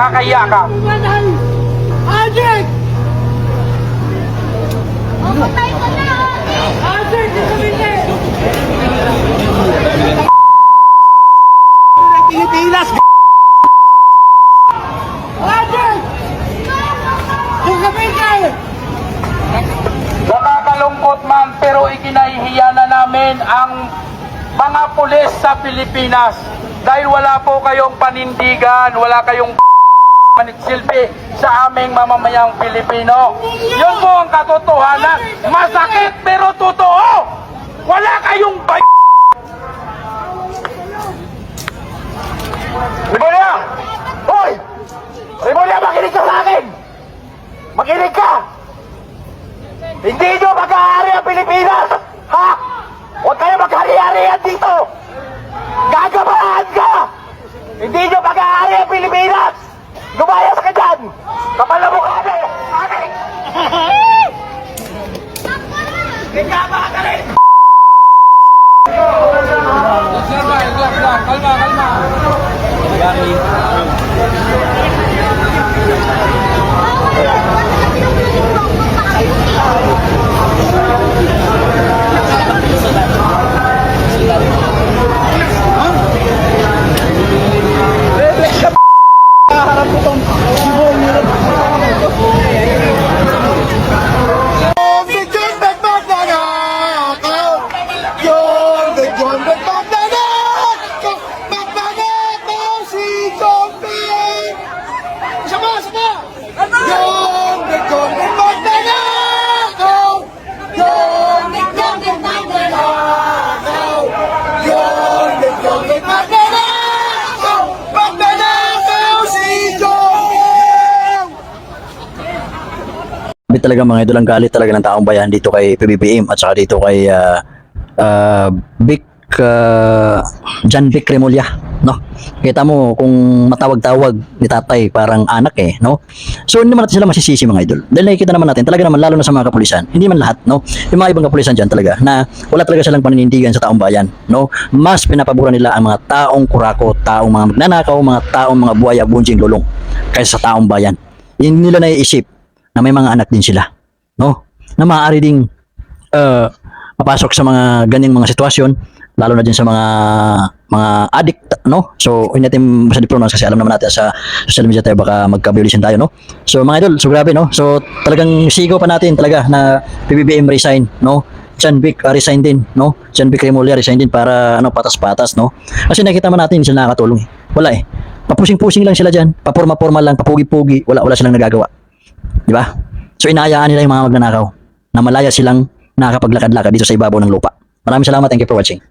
Nakakahiya ka. Ajik! Patay ko na! Ajik! Pilipinas! Ajik! Nakakalungkot man pero ikinahihiya na namin ang mga pulis sa Pilipinas dahil wala po kayong panindigan, wala kayong manigsilbi sa aming mamamayang Pilipino. Yun po ang katotohanan. Masakit pero totoo. Wala kayong Rimulya! Hoy! Rimulya, makinig ka sa akin! Makinig ka! Hindi nyo mag-aari ang Pilipinas! Ha? Huwag kayo mag-hari-harihan dito! Gagabahan ka! Hindi nyo mag-aari ang Pilipinas! Lumayas ka dyan! Kapal na mukha na eh! Akin! Ikaw ka rin! Kalma, kalma. Talaga mga idol, ang galit talaga ng taong bayan dito kay PBBM at saka dito kay John Vic Remulla, no? Kita mo kung matawag-tawag ni tatay parang anak eh, no? So hindi naman natin sila masisisi mga idol. Dahil nakikita naman natin talaga naman, lalo na sa mga kapulisan, hindi man lahat, no? Yung mga ibang kapulisan dyan talaga na wala talaga silang paninindigan sa taong bayan, no? Mas pinapabura nila ang mga taong kurako, taong mga magnanakaw, mga taong mga buhaya, bunjing, lulong kaysa sa taong bayan. Hindi nila naiisip na may mga anak din sila, no? Na maaari ding mapasok sa mga ganyang mga sitwasyon, lalo na din sa mga addict, no? So hindi natin basta diplomas kasi alam naman natin sa social media tayo baka magka-violation tayo, no? So mga idol, so grabe, no? So talagang sigaw pa natin talaga na PBBM resign, no? John Vic resign din, no? John Vic Remulla resign din para ano, patas-patas, no? Kasi nakita man natin sila nakakatulong eh. Wala eh. Papusing-pusing lang sila diyan, paporma-porma lang, papugi-pugi, wala silang nagagawa. Di ba? So inaayaan nila yung mga magnanakaw na malaya silang nakakapaglakad-lakad dito sa ibabaw ng lupa. Maraming salamat. Thank you for watching.